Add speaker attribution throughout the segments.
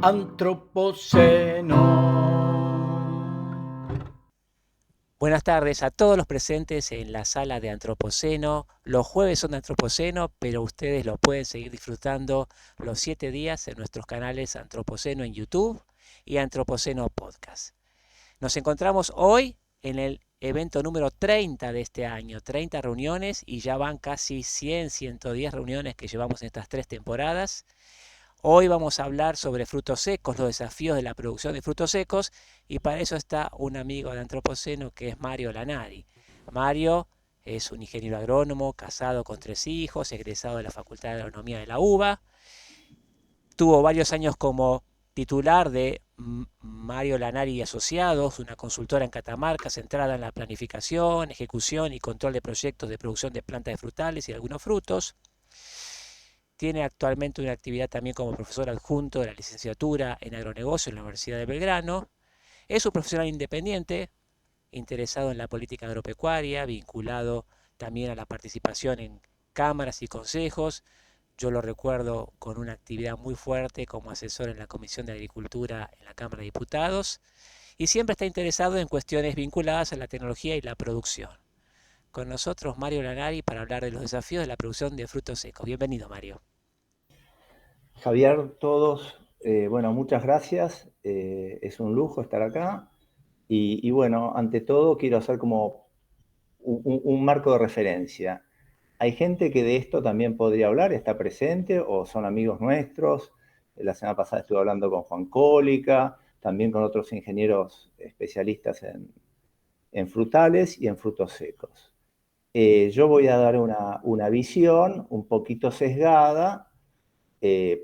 Speaker 1: Antropoceno.
Speaker 2: Buenas tardes a todos los presentes en la sala de Antropoceno. Los jueves son de Antropoceno, pero ustedes lo pueden seguir disfrutando los 7 días en nuestros canales Antropoceno en YouTube y Antropoceno Podcast. Nos encontramos hoy en el evento número 30 de este año, 30 reuniones y ya van casi 100, 110 reuniones que llevamos en estas 3 temporadas. Hoy vamos a hablar sobre frutos secos, los desafíos de la producción de frutos secos, y para eso está un amigo de Antropoceno que es Mario Lanari. Mario es un ingeniero agrónomo, casado con 3 hijos, egresado de la Facultad de Agronomía de la UBA. Tuvo varios años como titular de Mario Lanari y Asociados, una consultora en Catamarca centrada en la planificación, ejecución y control de proyectos de producción de plantas de frutales y algunos frutos. Tiene actualmente una actividad también como profesor adjunto de la licenciatura en agronegocio en la Universidad de Belgrano. Es un profesional independiente, interesado en la política agropecuaria, vinculado también a la participación en cámaras y consejos. Yo lo recuerdo con una actividad muy fuerte como asesor en la Comisión de Agricultura en la Cámara de Diputados y siempre está interesado en cuestiones vinculadas a la tecnología y la producción. Con nosotros Mario Lanari para hablar de los desafíos de la producción de frutos secos. Bienvenido, Mario.
Speaker 1: Javier, todos, bueno, muchas gracias. Es un lujo estar acá. Y bueno, ante todo quiero hacer como un marco de referencia. Hay gente que de esto también podría hablar, está presente o son amigos nuestros. La semana pasada estuve hablando con Juan Cólica, también con otros ingenieros especialistas en frutales y en frutos secos. Yo voy a dar una visión un poquito sesgada,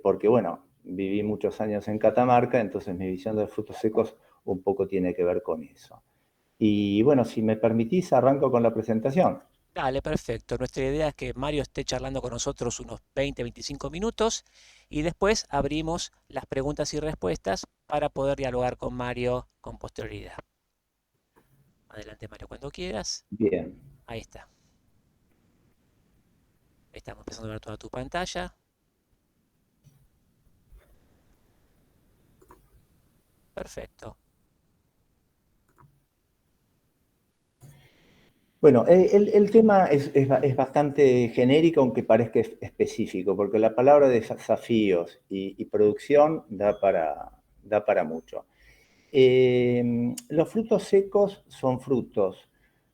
Speaker 1: porque bueno, viví muchos años en Catamarca, entonces mi visión de frutos secos un poco tiene que ver con eso. Y bueno, si me permitís, arranco con la presentación.
Speaker 2: Dale, perfecto. Nuestra idea es que Mario esté charlando con nosotros unos 20, 25 minutos y después abrimos las preguntas y respuestas para poder dialogar con Mario con posterioridad. Adelante, Mario, cuando quieras.
Speaker 1: Bien.
Speaker 2: Ahí está. Estamos empezando a ver toda tu pantalla. Perfecto.
Speaker 1: Bueno, el tema es bastante genérico, aunque parezca específico, porque la palabra desafíos y producción da para mucho. Los frutos secos son frutos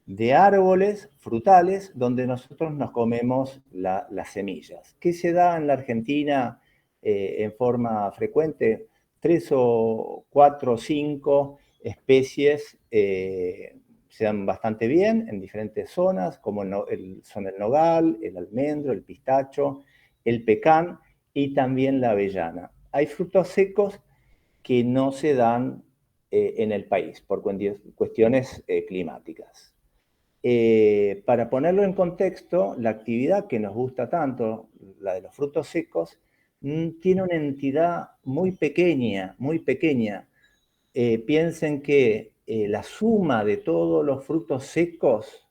Speaker 1: de árboles frutales donde nosotros nos comemos las semillas. ¿Qué se da en la Argentina en forma frecuente? 3 o 4 o 5 especies se dan bastante bien en diferentes zonas, como son el nogal, el almendro, el pistacho, el pecán y también la avellana. Hay frutos secos que no se dan en el país por cuestiones climáticas. Para ponerlo en contexto, la actividad que nos gusta tanto, la de los frutos secos, tiene una entidad muy pequeña, muy pequeña. Piensen que la suma de todos los frutos secos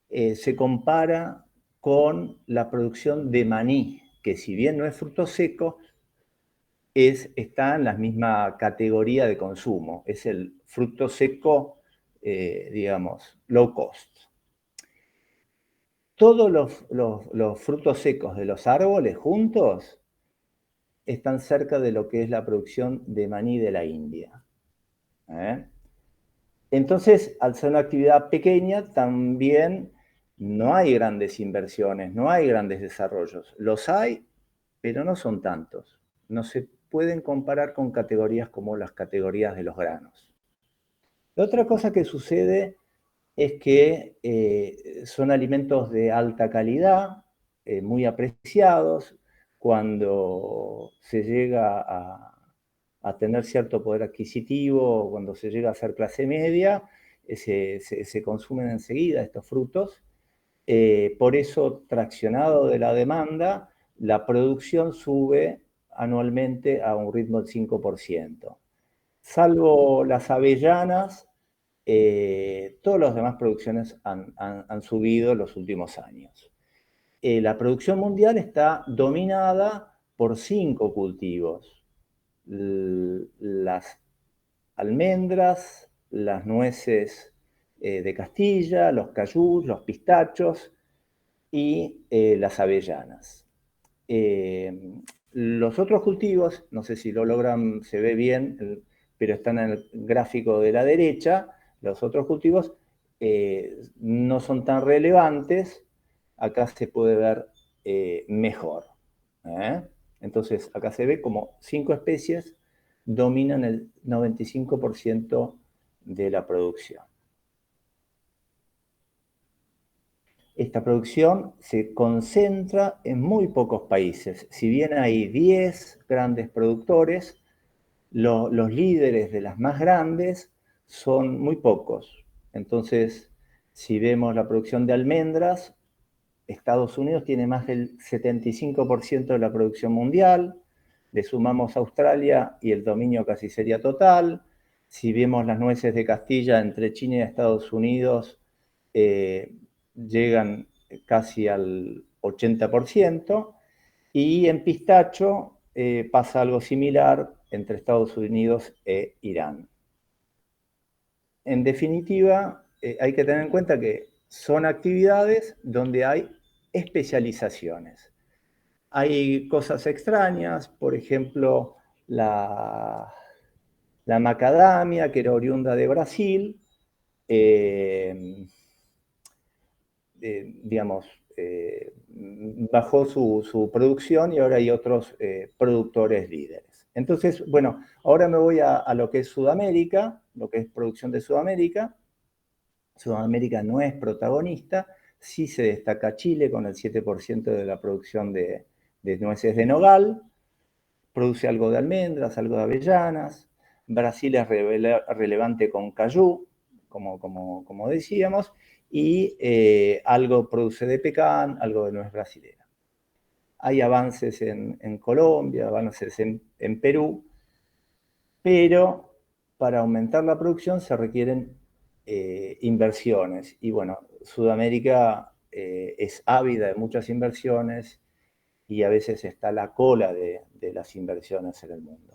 Speaker 1: se compara con la producción de maní, que si bien no es fruto seco, está en la misma categoría de consumo. Es el fruto seco, digamos, low cost. Todos los frutos secos de los árboles juntos están cerca de lo que es la producción de maní de la India. ¿Eh? Entonces, al ser una actividad pequeña, también no hay grandes inversiones, no hay grandes desarrollos. Los hay, pero no son tantos. No se pueden comparar con categorías como las categorías de los granos. La otra cosa que sucede es que son alimentos de alta calidad, muy apreciados. Cuando se llega a tener cierto poder adquisitivo, cuando se llega a ser clase media, se consumen enseguida estos frutos. Por eso, traccionado de la demanda, la producción sube anualmente a un ritmo del 5%. Salvo las avellanas, todas las demás producciones han subido en los últimos años. La producción mundial está dominada por 5 cultivos. las almendras, las nueces de Castilla, los cayús, los pistachos y las avellanas. Los otros cultivos, no sé si lo logran, se ve bien, pero están en el gráfico de la derecha, los otros cultivos no son tan relevantes, acá se puede ver mejor. Entonces, acá se ve como 5 especies dominan el 95% de la producción. Esta producción se concentra en muy pocos países. Si bien hay 10 grandes productores, los líderes de las más grandes son muy pocos. Entonces, si vemos la producción de almendras, Estados Unidos tiene más del 75% de la producción mundial. Le sumamos a Australia y el dominio casi sería total. Si vemos las nueces de Castilla entre China y Estados Unidos, llegan casi al 80%. Y en pistacho pasa algo similar entre Estados Unidos e Irán. En definitiva, hay que tener en cuenta que son actividades donde hay especializaciones. Hay cosas extrañas, por ejemplo, la macadamia, que era oriunda de Brasil, digamos, bajó su producción y ahora hay otros productores líderes. Entonces, bueno, ahora me voy a lo que es Sudamérica, lo que es producción de Sudamérica. Sudamérica no es protagonista, sí se destaca Chile con el 7% de la producción de nueces de nogal, produce algo de almendras, algo de avellanas. Brasil es relevante con cayú, como decíamos, y algo produce de pecan, algo de nuez brasilera. Hay avances en Colombia, avances en Perú, pero para aumentar la producción se requieren inversiones. Y bueno, Sudamérica es ávida de muchas inversiones y a veces está a la cola de las inversiones en el mundo.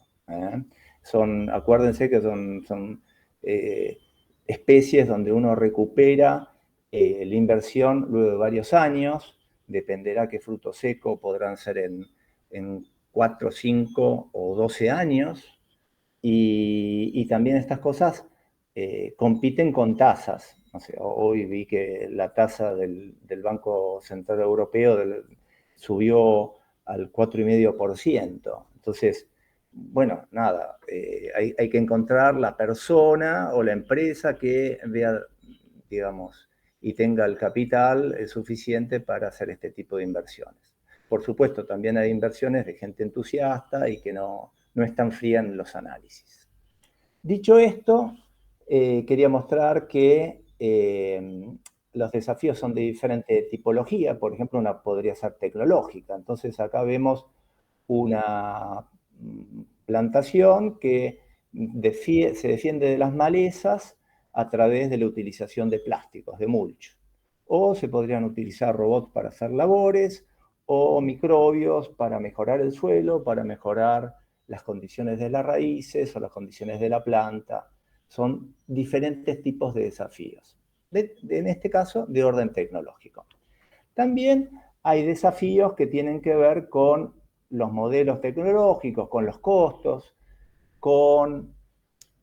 Speaker 1: Acuérdense que son especies donde uno recupera la inversión luego de varios años, dependerá qué fruto seco podrán ser en 4, 5 o 12 años, y también estas cosas compiten con tasas. No sé, hoy vi que la tasa del Banco Central Europeo subió al 4,5%. Entonces, bueno, nada, hay que encontrar la persona o la empresa que vea, digamos, y tenga el capital suficiente para hacer este tipo de inversiones. Por supuesto, también hay inversiones de gente entusiasta y que no están frías en los análisis. Dicho esto, quería mostrar que los desafíos son de diferente tipología. Por ejemplo, una podría ser tecnológica. Entonces, acá vemos una plantación que se defiende de las malezas a través de la utilización de plásticos, de mulch. O se podrían utilizar robots para hacer labores, o microbios para mejorar el suelo, para mejorar las condiciones de las raíces o las condiciones de la planta. Son diferentes tipos de desafíos. En este caso, de orden tecnológico. También hay desafíos que tienen que ver con los modelos tecnológicos, con los costos, con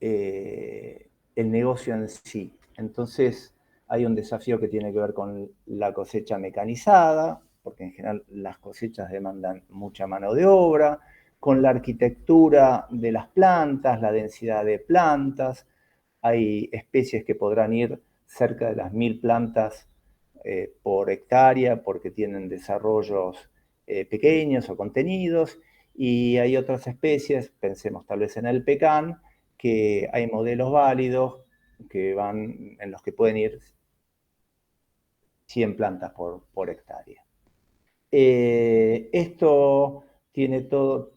Speaker 1: el negocio en sí. Entonces, hay un desafío que tiene que ver con la cosecha mecanizada, porque en general las cosechas demandan mucha mano de obra, con la arquitectura de las plantas, la densidad de plantas. Hay especies que podrán ir cerca de las 1000 plantas por hectárea porque tienen desarrollos pequeños o contenidos, y hay otras especies, pensemos tal vez en el pecan, que hay modelos válidos en los que pueden ir 100 plantas por hectárea. Esto tiene todo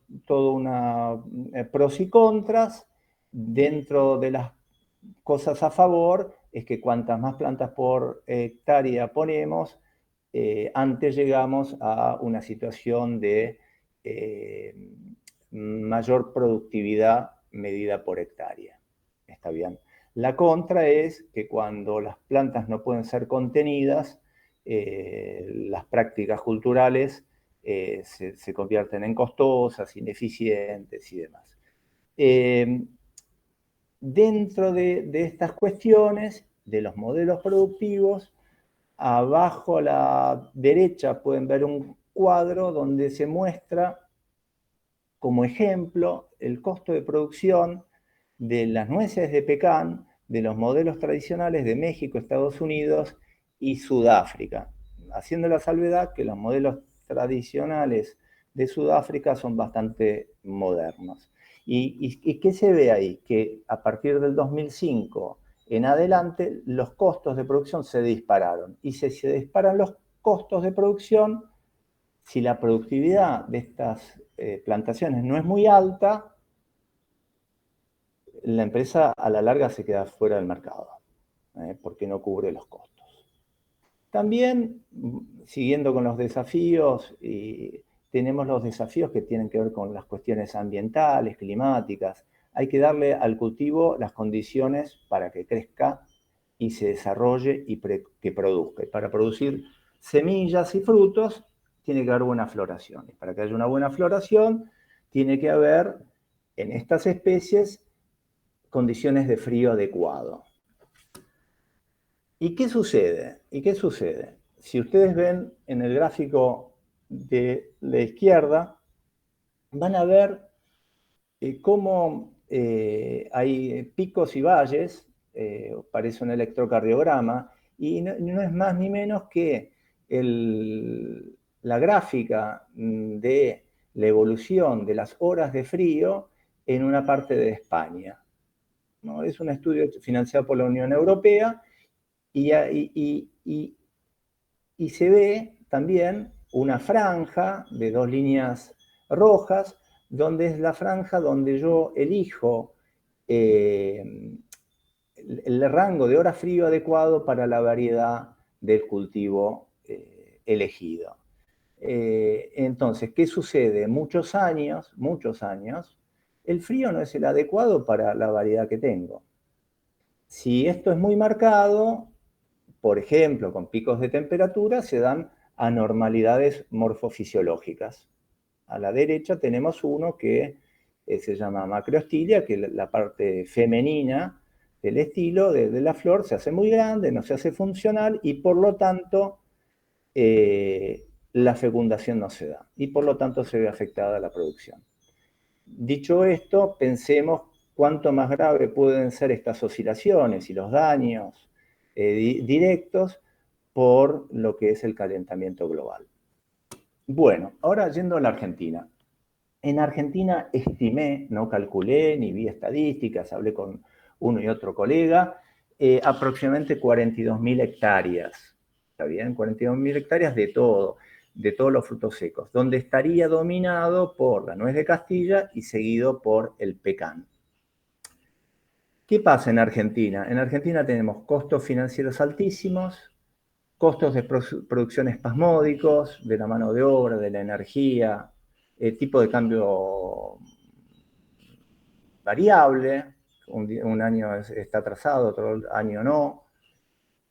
Speaker 1: una pros y contras. Dentro de las cosas a favor es que cuantas más plantas por hectárea ponemos, antes llegamos a una situación de mayor productividad medida por hectárea. ¿Está bien? La contra es que cuando las plantas no pueden ser contenidas, las prácticas culturales se convierten en costosas, ineficientes y demás. Dentro de estas cuestiones, de los modelos productivos, abajo a la derecha pueden ver un cuadro donde se muestra como ejemplo el costo de producción de las nueces de pecan de los modelos tradicionales de México, Estados Unidos y Sudáfrica, haciendo la salvedad que los modelos tradicionales de Sudáfrica son bastante modernos. ¿Y qué se ve ahí? Que a partir del 2005 en adelante los costos de producción se dispararon. Y si se disparan los costos de producción, si la productividad de estas plantaciones no es muy alta, la empresa a la larga se queda fuera del mercado, porque no cubre los costos. También, siguiendo con los desafíos, tenemos los desafíos que tienen que ver con las cuestiones ambientales, climáticas. Hay que darle al cultivo las condiciones para que crezca y se desarrolle y que produzca. Y para producir semillas y frutos, tiene que haber buena floración. Y para que haya una buena floración, tiene que haber en estas especies condiciones de frío adecuado. ¿Y qué sucede? ¿Y qué sucede? Si ustedes ven en el gráfico de la izquierda, van a ver cómo hay picos y valles, parece un electrocardiograma, y no es más ni menos que la gráfica de la evolución de las horas de frío en una parte de España, ¿no? Es un estudio financiado por la Unión Europea y se ve también una franja de 2 líneas rojas, donde es la franja donde yo elijo el rango de hora frío adecuado para la variedad del cultivo elegido. Entonces, ¿qué sucede? Muchos años, el frío no es el adecuado para la variedad que tengo. Si esto es muy marcado, por ejemplo, con picos de temperatura, se dan anormalidades morfofisiológicas. A la derecha tenemos uno que se llama macroestilia, que la parte femenina del estilo de la flor se hace muy grande, no se hace funcional y por lo tanto la fecundación no se da y por lo tanto se ve afectada la producción. Dicho esto, pensemos cuánto más grave pueden ser estas oscilaciones y los daños directos por lo que es el calentamiento global. Bueno, ahora yendo a la Argentina. En Argentina estimé, no calculé ni vi estadísticas, hablé con uno y otro colega, aproximadamente 42.000 hectáreas. ¿Está bien? 42.000 hectáreas de todo, de todos los frutos secos, donde estaría dominado por la nuez de Castilla y seguido por el pecan. ¿Qué pasa en Argentina? En Argentina tenemos costos financieros altísimos, costos de producción espasmódicos, de la mano de obra, de la energía, tipo de cambio variable, un año está atrasado, otro año no.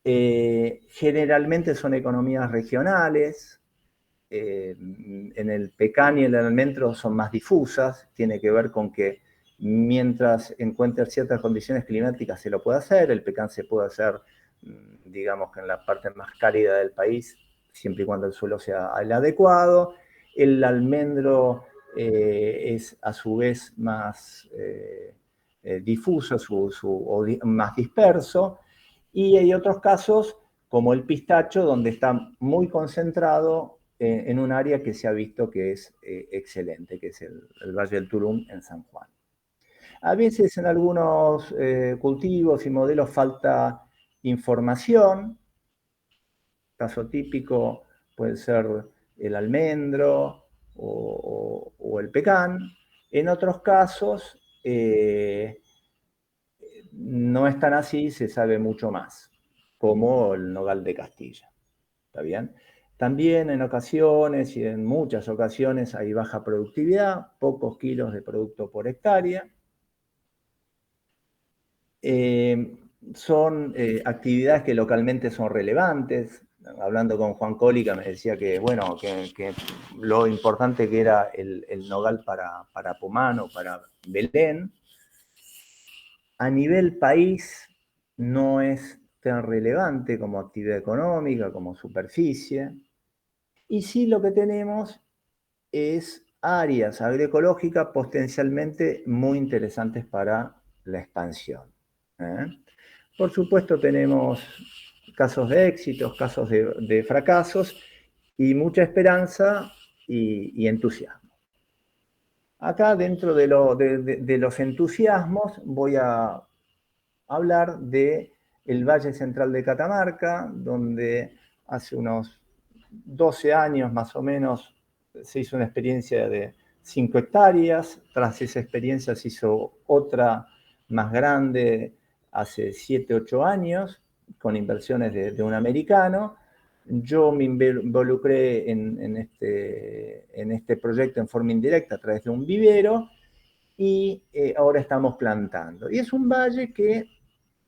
Speaker 1: Generalmente son economías regionales, en el pecan y el almendro son más difusas, tiene que ver con que mientras encuentre ciertas condiciones climáticas se lo puede hacer, el pecan se puede hacer, digamos que en la parte más cálida del país, siempre y cuando el suelo sea el adecuado, el almendro es a su vez más difuso, más disperso, y hay otros casos como el pistacho, donde está muy concentrado en un área que se ha visto que es excelente, que es el Valle del Turum en San Juan. A veces en algunos cultivos y modelos falta información. Caso típico puede ser el almendro o el pecan. En otros casos no es tan así, se sabe mucho más, como el nogal de Castilla. ¿Está bien? También en ocasiones y en muchas ocasiones hay baja productividad, pocos kilos de producto por hectárea. Son actividades que localmente son relevantes. Hablando con Juan Cólica me decía que, bueno, que lo importante que era el nogal para Pomano, para Belén. A nivel país no es tan relevante como actividad económica, como superficie. Y sí lo que tenemos es áreas agroecológicas potencialmente muy interesantes para la expansión. Por supuesto tenemos casos de éxitos, casos de fracasos y mucha esperanza y entusiasmo. Acá dentro de los entusiasmos voy a hablar del Valle Central de Catamarca, donde hace unos 12 años más o menos se hizo una experiencia de 5 hectáreas. Tras esa experiencia se hizo otra más grande hace 7, 8 años, con inversiones de un americano. Yo me involucré en este proyecto en forma indirecta a través de un vivero y ahora estamos plantando. Y es un valle que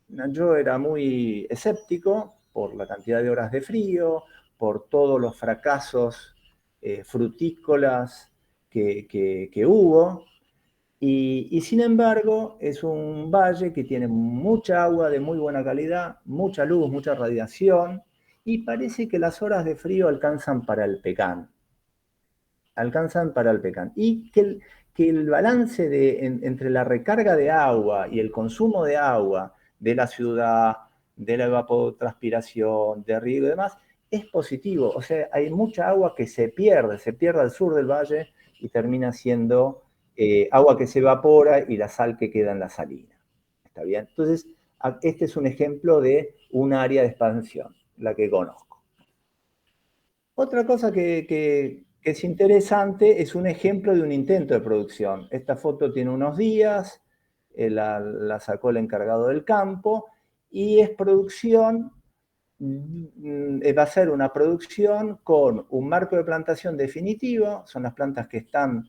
Speaker 1: yo era muy escéptico por la cantidad de horas de frío, por todos los fracasos frutícolas que hubo, y sin embargo es un valle que tiene mucha agua de muy buena calidad, mucha luz, mucha radiación, y parece que las horas de frío alcanzan para el pecan. Y que el balance entre la recarga de agua y el consumo de agua de la ciudad, de la evapotranspiración, de riego y demás, es positivo. O sea, hay mucha agua que se pierde al sur del valle y termina siendo agua que se evapora y la sal que queda en la salina. ¿Está bien? Entonces, este es un ejemplo de un área de expansión, la que conozco. Otra cosa que es interesante es un ejemplo de un intento de producción. Esta foto tiene unos días, la sacó el encargado del campo y es producción, va a ser una producción con un marco de plantación definitivo, son las plantas que están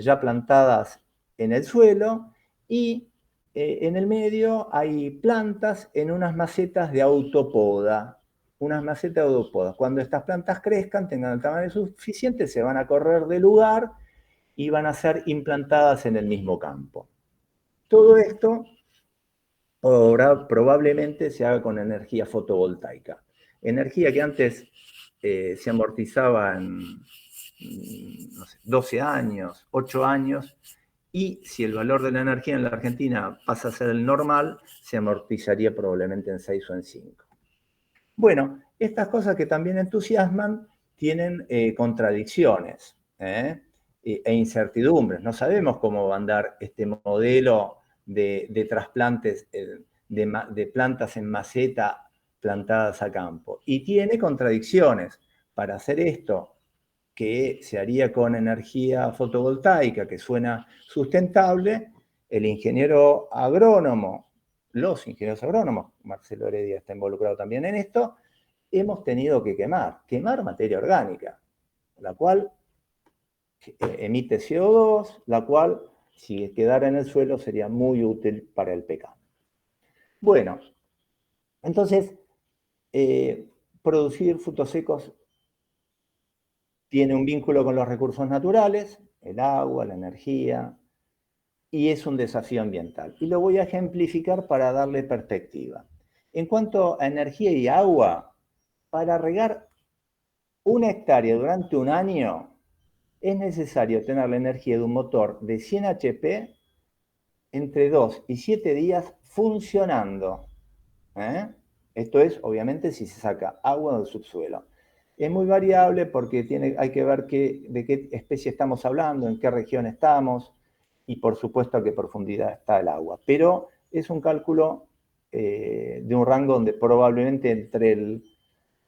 Speaker 1: ya plantadas en el suelo y en el medio hay plantas en unas macetas de autopoda. Cuando estas plantas crezcan, tengan el tamaño suficiente, se van a correr de lugar y van a ser implantadas en el mismo campo. Todo esto probablemente se haga con energía fotovoltaica. Energía que antes se amortizaba en no sé, 12 años, 8 años, y si el valor de la energía en la Argentina pasa a ser el normal, se amortizaría probablemente en 6 o en 5. Bueno, estas cosas que también entusiasman tienen contradicciones e incertidumbres. No sabemos cómo va a andar este modelo de trasplantes de plantas en maceta plantadas a campo. Y tiene contradicciones. Para hacer esto, que se haría con energía fotovoltaica, que suena sustentable, el ingeniero agrónomo, los ingenieros agrónomos, Marcelo Heredia está involucrado también en esto, hemos tenido que quemar materia orgánica, la cual emite CO2, la cual, si quedara en el suelo, sería muy útil para el pecado. Bueno, entonces, producir frutos secos tiene un vínculo con los recursos naturales, el agua, la energía, y es un desafío ambiental. Y lo voy a ejemplificar para darle perspectiva. En cuanto a energía y agua, para regar 1 hectárea durante un año, es necesario tener la energía de un motor de 100 HP entre 2 y 7 días funcionando. Esto es, obviamente, si se saca agua del subsuelo. Es muy variable porque hay que ver de qué especie estamos hablando, en qué región estamos y, por supuesto, a qué profundidad está el agua. Pero es un cálculo de un rango donde probablemente entre el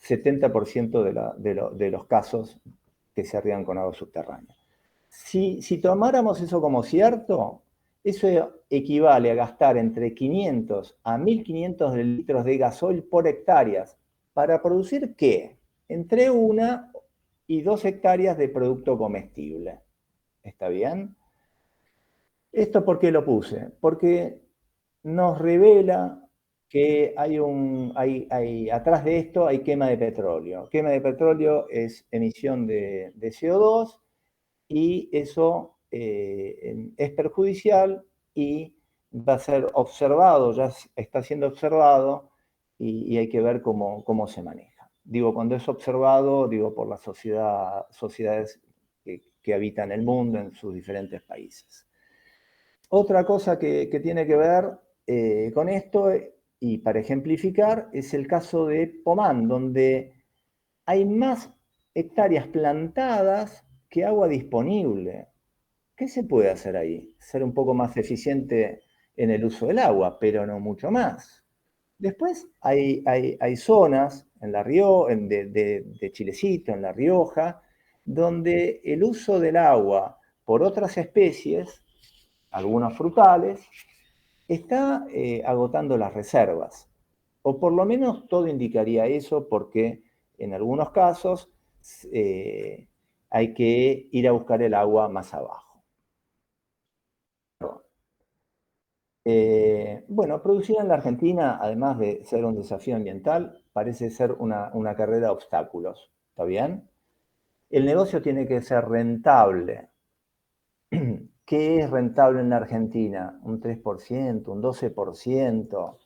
Speaker 1: 70% de los casos que se riegan con agua subterránea. Si tomáramos eso como cierto, eso equivale a gastar entre 500 a 1.500 litros de gasoil por hectáreas. ¿Para producir qué? entre 1 y 2 hectáreas de producto comestible. ¿Está bien? ¿Esto por qué lo puse? Porque nos revela que atrás de esto hay quema de petróleo. Quema de petróleo es emisión de CO2 y eso es perjudicial y va a ser observado, ya está siendo observado y hay que ver cómo se maneja. Digo, cuando es observado, digo por las sociedades que habitan el mundo en sus diferentes países. Otra cosa que tiene que ver con esto, y para ejemplificar, es el caso de Pomán, donde hay más hectáreas plantadas que agua disponible. ¿Qué se puede hacer ahí? Ser un poco más eficiente en el uso del agua, pero no mucho más. Después hay zonas en La Rioja, de Chilecito, en La Rioja, donde el uso del agua por otras especies, algunos frutales, está agotando las reservas. O por lo menos todo indicaría eso, porque en algunos casos hay que ir a buscar el agua más abajo. Bueno, producir en la Argentina, además de ser un desafío ambiental, parece ser una carrera de obstáculos. ¿Está bien? El negocio tiene que ser rentable. ¿Qué es rentable en la Argentina? Un 3%, un 12%.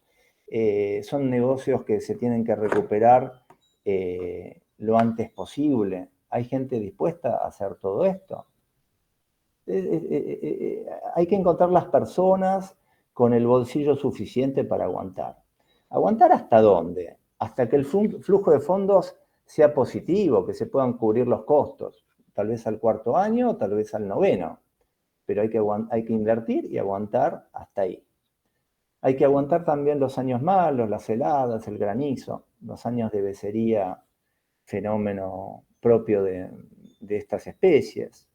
Speaker 1: Son negocios que se tienen que recuperar lo antes posible. ¿Hay gente dispuesta a hacer todo esto? Hay que encontrar las personas con el bolsillo suficiente para aguantar. ¿Aguantar hasta dónde? Hasta que el flujo de fondos sea positivo, que se puedan cubrir los costos. Tal vez al 4.º año, tal vez al 9.º. Pero hay que invertir y aguantar hasta ahí. Hay que aguantar también los años malos, las heladas, el granizo, los años de becería, fenómeno propio de estas especies.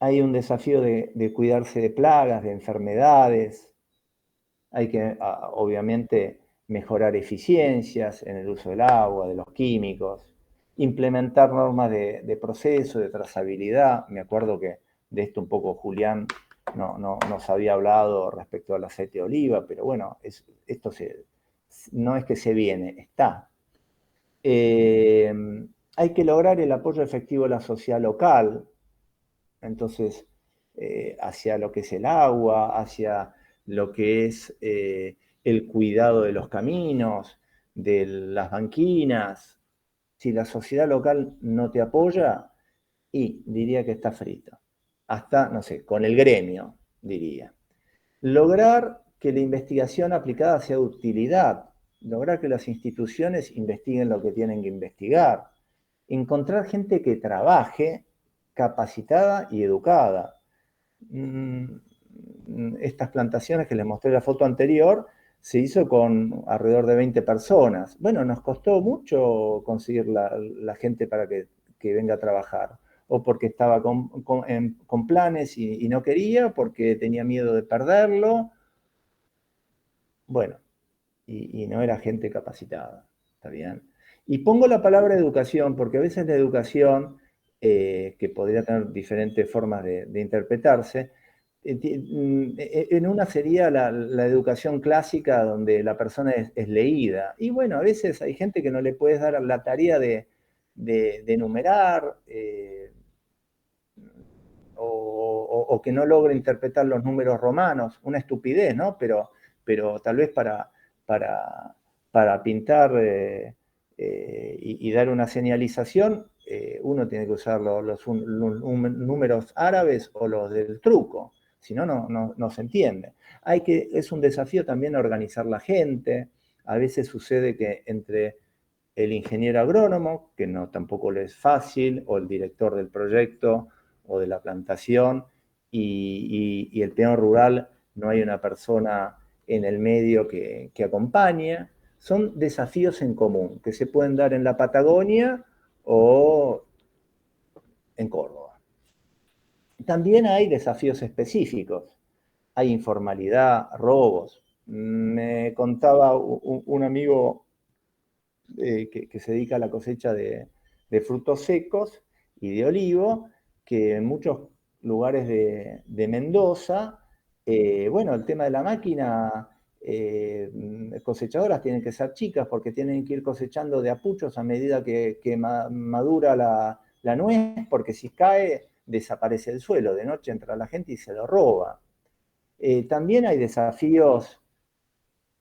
Speaker 1: Hay un desafío de cuidarse de plagas, de enfermedades. Hay que, obviamente, mejorar eficiencias en el uso del agua, de los químicos, implementar normas de proceso, de trazabilidad. Me acuerdo que de esto un poco Julián nos había hablado respecto al aceite de oliva, pero bueno, esto no es que se viene, está. Hay que lograr el apoyo efectivo de la sociedad local, entonces, hacia lo que es el agua, hacia lo que es el cuidado de los caminos, de las banquinas. Si la sociedad local no te apoya, y diría que está frito. Hasta, no sé, con el gremio, diría. Lograr que la investigación aplicada sea de utilidad, lograr que las instituciones investiguen lo que tienen que investigar, encontrar gente que trabaje capacitada y educada. Estas plantaciones que les mostré la foto anterior se hizo con alrededor de 20 personas. Bueno, nos costó mucho conseguir la gente para que venga a trabajar. O porque estaba con planes y no quería, porque tenía miedo de perderlo. Bueno, y no era gente capacitada. ¿Está bien? Y pongo la palabra educación porque a veces la educación, que podría tener diferentes formas de interpretarse, en una sería la educación clásica donde la persona es leída. Y bueno, a veces hay gente que no le puedes dar la tarea de enumerar o que no logra interpretar los números romanos. Una estupidez, ¿no? Pero tal vez para pintar y dar una señalización, uno tiene que usar los números árabes o los del truco, si no, no se entiende. Es un desafío también organizar la gente. A veces sucede que entre el ingeniero agrónomo, que no tampoco le es fácil, o el director del proyecto o de la plantación, y el peón rural, no hay una persona en el medio que acompañe. Son desafíos en común que se pueden dar en la Patagonia o en Córdoba. También hay desafíos específicos. Hay informalidad, robos. Me contaba un amigo que se dedica a la cosecha de frutos secos y de olivo, que en muchos lugares de Mendoza, bueno, el tema de la máquina, cosechadoras tienen que ser chicas porque tienen que ir cosechando de a puchos a medida que madura la nuez, porque si cae desaparece el suelo, de noche entra la gente y se lo roba. También hay desafíos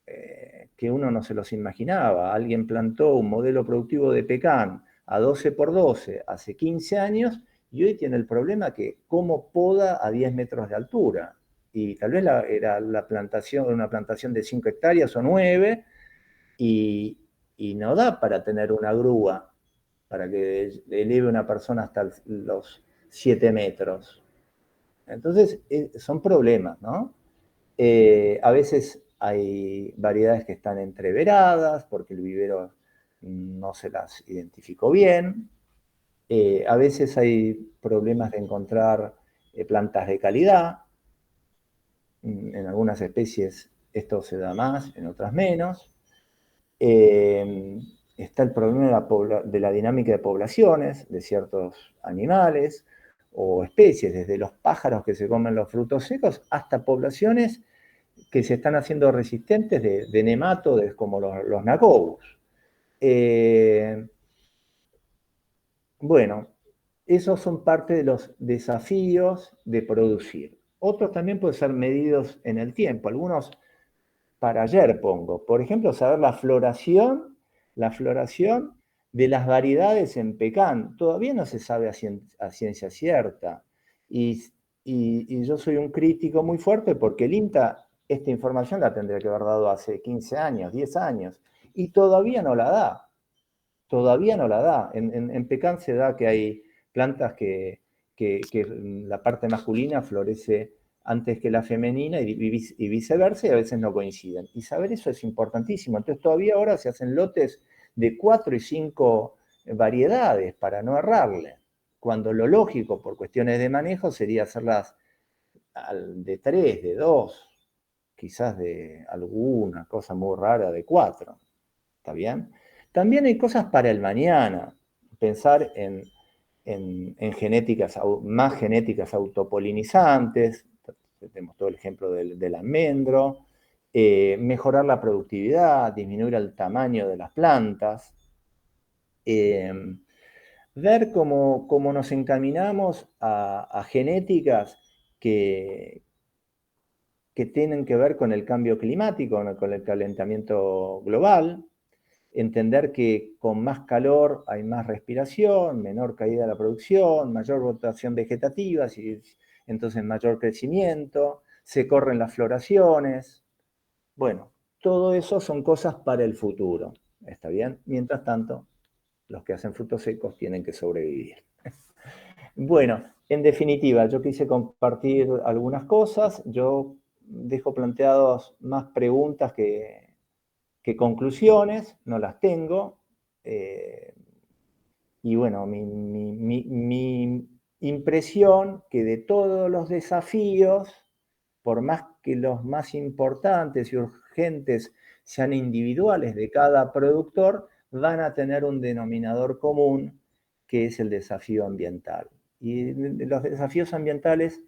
Speaker 1: que uno no se los imaginaba. Alguien plantó un modelo productivo de pecan a 12 por 12 hace 15 años y hoy tiene el problema que cómo poda a 10 metros de altura. Y tal vez era una plantación de 5 hectáreas o 9 y no da para tener una grúa para que eleve una persona hasta los 7 metros. Entonces, son problemas, ¿no? A veces hay variedades que están entreveradas porque el vivero no se las identificó bien. A veces hay problemas de encontrar plantas de calidad. En algunas especies esto se da más, en otras menos. Está el problema de la dinámica de poblaciones de ciertos animales o especies, desde los pájaros que se comen los frutos secos hasta poblaciones que se están haciendo resistentes de nematodes como los nacobus. Bueno, esos son parte de los desafíos de producir. Otros también pueden ser medidos en el tiempo. Algunos para ayer pongo. Por ejemplo, saber la floración de las variedades en pecan. Todavía no se sabe a ciencia cierta. Y yo soy un crítico muy fuerte porque el INTA esta información la tendría que haber dado hace 15 años, 10 años, y todavía no la da. Todavía no la da. En pecan se da que hay plantas que la parte masculina florece antes que la femenina y viceversa, y a veces no coinciden. Y saber eso es importantísimo. Entonces todavía ahora se hacen lotes de 4 y 5 variedades para no errarle, cuando lo lógico por cuestiones de manejo sería hacerlas de 3, de 2, quizás de alguna cosa muy rara de 4. ¿Está bien? También hay cosas para el mañana. Pensar en genéticas, más genéticas autopolinizantes, tenemos todo el ejemplo del almendro, mejorar la productividad, disminuir el tamaño de las plantas, ver cómo nos encaminamos a genéticas que tienen que ver con el cambio climático, con el calentamiento global, entender que con más calor hay más respiración, menor caída de la producción, mayor rotación vegetativa, entonces mayor crecimiento, se corren las floraciones. Bueno, todo eso son cosas para el futuro, ¿está bien? Mientras tanto, los que hacen frutos secos tienen que sobrevivir. Bueno, en definitiva, yo quise compartir algunas cosas, yo dejo planteados más preguntas que conclusiones, no las tengo. Y bueno, mi impresión que de todos los desafíos, por más que los más importantes y urgentes sean individuales de cada productor, van a tener un denominador común, que es el desafío ambiental. Y los desafíos ambientales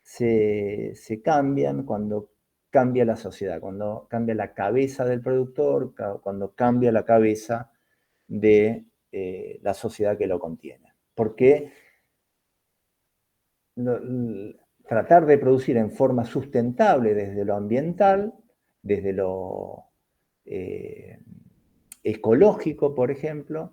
Speaker 1: se cambian cuando cambia la sociedad, cuando cambia la cabeza del productor, cuando cambia la cabeza de la sociedad que lo contiene. Porque tratar de producir en forma sustentable desde lo ambiental, desde lo ecológico, por ejemplo,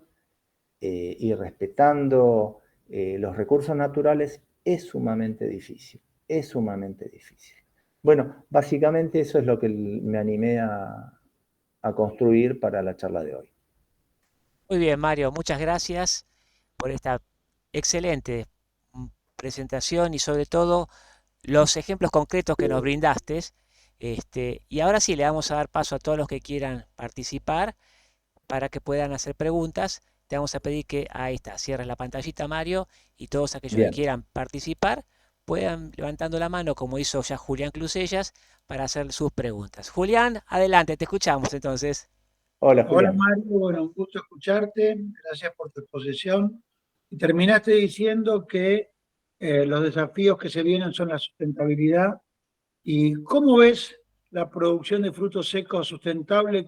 Speaker 1: y respetando los recursos naturales, es sumamente difícil. Es sumamente difícil. Bueno, básicamente eso es lo que me animé a construir para la charla de hoy.
Speaker 2: Muy bien, Mario, muchas gracias por esta excelente presentación y sobre todo los ejemplos concretos que nos brindaste. Y ahora sí, le vamos a dar paso a todos los que quieran participar para que puedan hacer preguntas. Te vamos a pedir que, ahí está, cierres la pantallita, Mario, y todos aquellos que quieran participar puedan levantando la mano, como hizo ya Julián Clusellas, para hacer sus preguntas. Julián, adelante, te escuchamos entonces.
Speaker 1: Hola,
Speaker 3: Hola
Speaker 1: Julián.
Speaker 3: Mario, bueno, un gusto escucharte, gracias por tu exposición. Y terminaste diciendo que los desafíos que se vienen son la sustentabilidad. ¿Y cómo ves la producción de frutos secos sustentable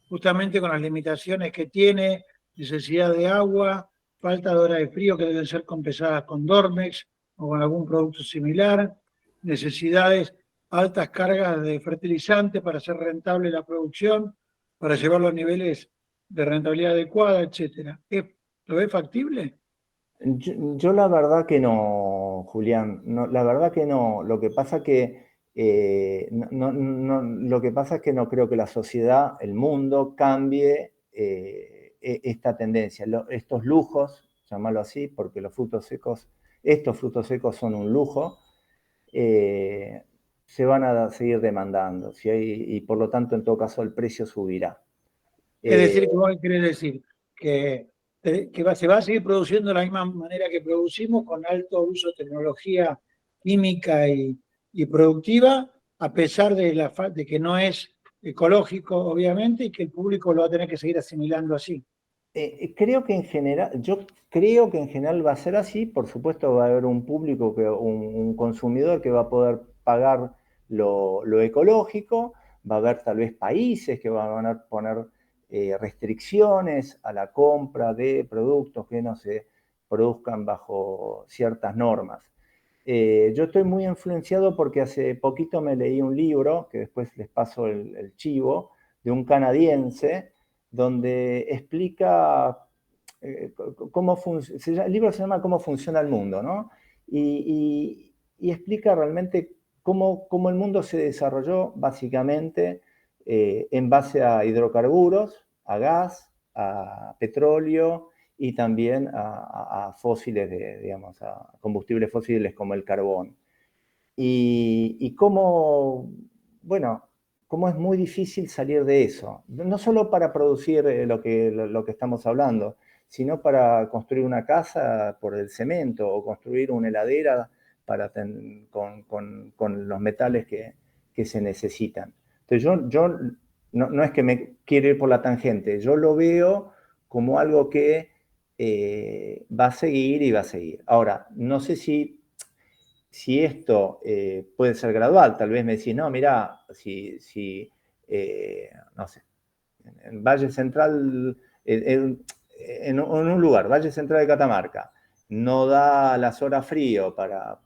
Speaker 3: justamente con las limitaciones que tiene, necesidad de agua, falta de hora de frío que deben ser compensadas con Dormex o con algún producto similar, necesidades, altas cargas de fertilizante para hacer rentable la producción, para llevarlo a niveles de rentabilidad adecuada, etcétera? ¿Lo ves factible?
Speaker 1: Yo la verdad que no, Julián, no, la verdad que no. Lo que pasa que lo que pasa es que no creo que la sociedad, el mundo, cambie esta tendencia. Estos lujos, llamarlo así, porque estos frutos secos son un lujo, eh, se van a seguir demandando, ¿sí? Y por lo tanto, en todo caso, el precio subirá.
Speaker 3: Es
Speaker 1: Eh,
Speaker 3: decir, que vos querés decir que se va a seguir produciendo de la misma manera que producimos, con alto uso de tecnología química y productiva, a pesar de que no es ecológico, obviamente, y que el público lo va a tener que seguir asimilando así.
Speaker 1: Creo que en general, yo creo que en general va a ser así. Por supuesto, va a haber un público, un consumidor que va a poder pagar lo ecológico. Va a haber tal vez países que van a poner restricciones a la compra de productos que no se produzcan bajo ciertas normas. Yo estoy muy influenciado porque hace poquito me leí un libro, que después les paso el chivo, de un canadiense donde explica cómo funciona, el libro se llama Cómo funciona el mundo, ¿no? Y explica realmente cómo el mundo se desarrolló básicamente en base a hidrocarburos, a gas, a petróleo y también a fósiles, digamos, a combustibles fósiles como el carbón. Y cómo, bueno, cómo es muy difícil salir de eso. No solo para producir lo que estamos hablando, sino para construir una casa por el cemento o construir una heladera con los metales que se necesitan. Entonces yo no es que me quiero ir por la tangente, yo lo veo como algo que va a seguir y va a seguir. Ahora, no sé si esto puede ser gradual. Tal vez me decís, no, mira, no sé, en Valle Central, en un lugar, Valle Central de Catamarca, no da las horas frío para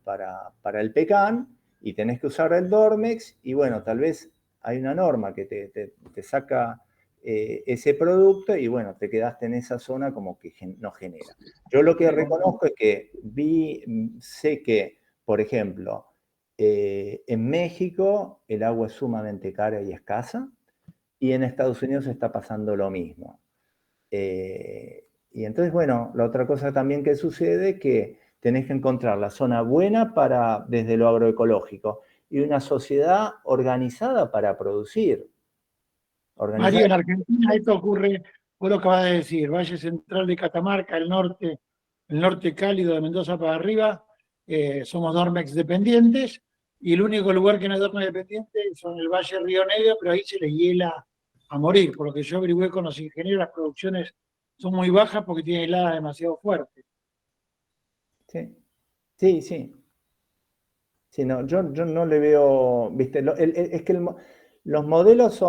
Speaker 1: el pecan y tenés que usar el Dormex y bueno, tal vez hay una norma que te saca ese producto y bueno, te quedaste en esa zona como que no genera. Yo lo que reconozco es que sé que, por ejemplo, en México el agua es sumamente cara y escasa, y en Estados Unidos está pasando lo mismo. Y entonces, bueno, la otra cosa también que sucede es que tenés que encontrar la zona buena desde lo agroecológico y una sociedad organizada para producir.
Speaker 3: Mario,
Speaker 1: Organizada.
Speaker 3: en Argentina esto ocurre, vos lo acabas de decir, Valle Central de Catamarca, el norte cálido de Mendoza para arriba, somos Dormex dependientes, y el único lugar que no es Dormex dependiente son el Valle Río Negro, pero ahí se les hiela a morir. Por lo que yo averigüé con los ingenieros, las producciones son muy bajas porque tienen heladas demasiado fuertes.
Speaker 1: Sí, sí, sí. Sí, no, yo no le veo, viste, es que los modelos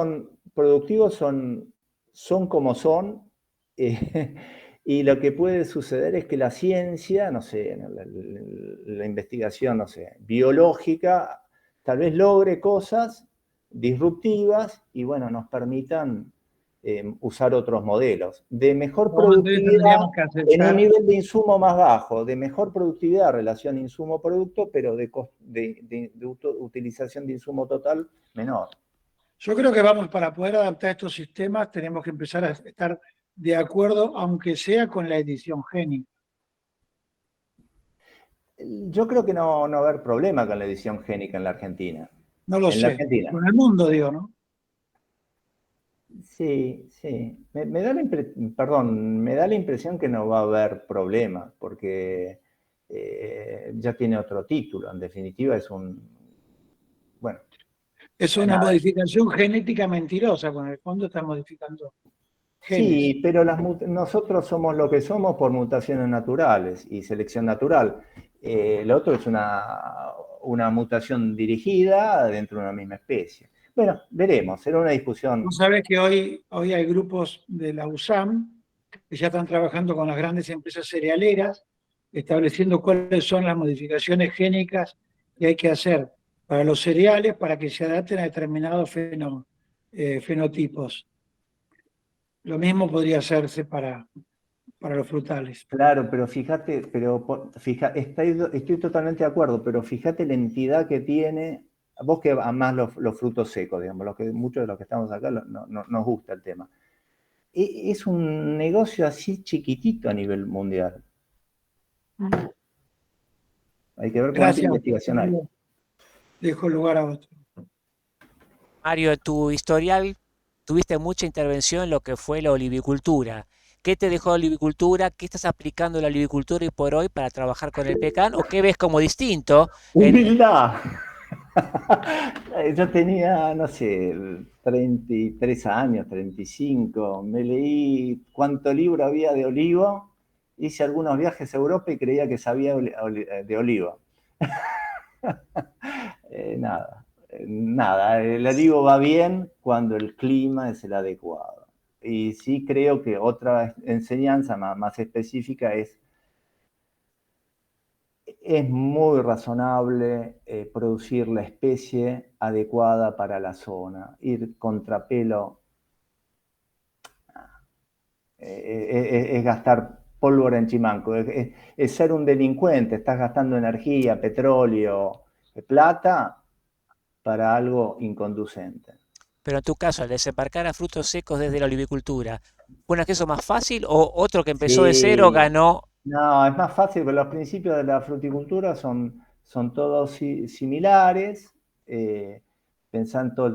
Speaker 1: productivos son como son, eh, y lo que puede suceder es que la ciencia, no sé, la investigación, no sé, biológica, tal vez logre cosas disruptivas y bueno, nos permitan usar otros modelos de mejor
Speaker 3: Entonces
Speaker 1: productividad
Speaker 3: tendríamos que
Speaker 1: en un
Speaker 3: aceptar.
Speaker 1: nivel de insumo más bajo, de mejor productividad relación insumo-producto, pero de utilización de insumo total menor.
Speaker 3: Yo creo que vamos, para poder adaptar estos sistemas, tenemos que empezar a estar de acuerdo, aunque sea con la edición génica.
Speaker 1: Yo creo que no va a haber problema con la edición génica en la Argentina.
Speaker 3: No lo
Speaker 1: En la
Speaker 3: sé.
Speaker 1: Argentina.
Speaker 3: Con el mundo, digo, ¿no?
Speaker 1: Sí, sí. Me da la impresión que no va a haber problema, porque ya tiene otro título. En definitiva, bueno.
Speaker 3: Es una modificación genética mentirosa, con el fondo está modificando genes.
Speaker 1: Sí, pero nosotros somos lo que somos por mutaciones naturales y selección natural. Lo otro es una mutación dirigida dentro de una misma especie. Bueno, veremos, será una discusión.
Speaker 3: Tú sabes que hoy hay grupos de la USAM que ya están trabajando con las grandes empresas cerealeras, estableciendo cuáles son las modificaciones génicas que hay que hacer para los cereales para que se adapten a determinados fenotipos. Lo mismo podría hacerse para los frutales.
Speaker 1: Claro, pero fíjate, estoy totalmente de acuerdo, pero fíjate la entidad que tiene, vos que amás los frutos secos, digamos, muchos de los que estamos acá nos gusta el tema. Es un negocio así chiquitito a nivel mundial. Hay que ver cuánta investigación hay.
Speaker 3: Dejo lugar a otro.
Speaker 2: Mario, en tu historial tuviste mucha intervención en lo que fue la olivicultura. ¿Qué te dejó la olivicultura? ¿Qué estás aplicando en la olivicultura hoy por hoy para trabajar con el pecan? ¿O qué ves como distinto?
Speaker 1: ¡Humildad! Yo tenía, no sé, 33 años, 35. Me leí cuánto libro había de olivo. Hice algunos viajes a Europa y creía que sabía de olivo. Nada, el olivo va bien cuando el clima es el adecuado. Y sí creo que otra enseñanza más específica es muy razonable producir la especie adecuada para la zona. Ir contrapelo es gastar pólvora en chimanco, es ser un delincuente, estás gastando energía, petróleo, plata para algo inconducente.
Speaker 2: Pero en tu caso, al desembarcar a frutos secos desde la olivicultura, ¿fue un acceso más fácil o otro que empezó de cero
Speaker 1: Sí,
Speaker 2: ganó?
Speaker 1: no, es más fácil, pero los principios de la fruticultura son todos similares. Pensá en todo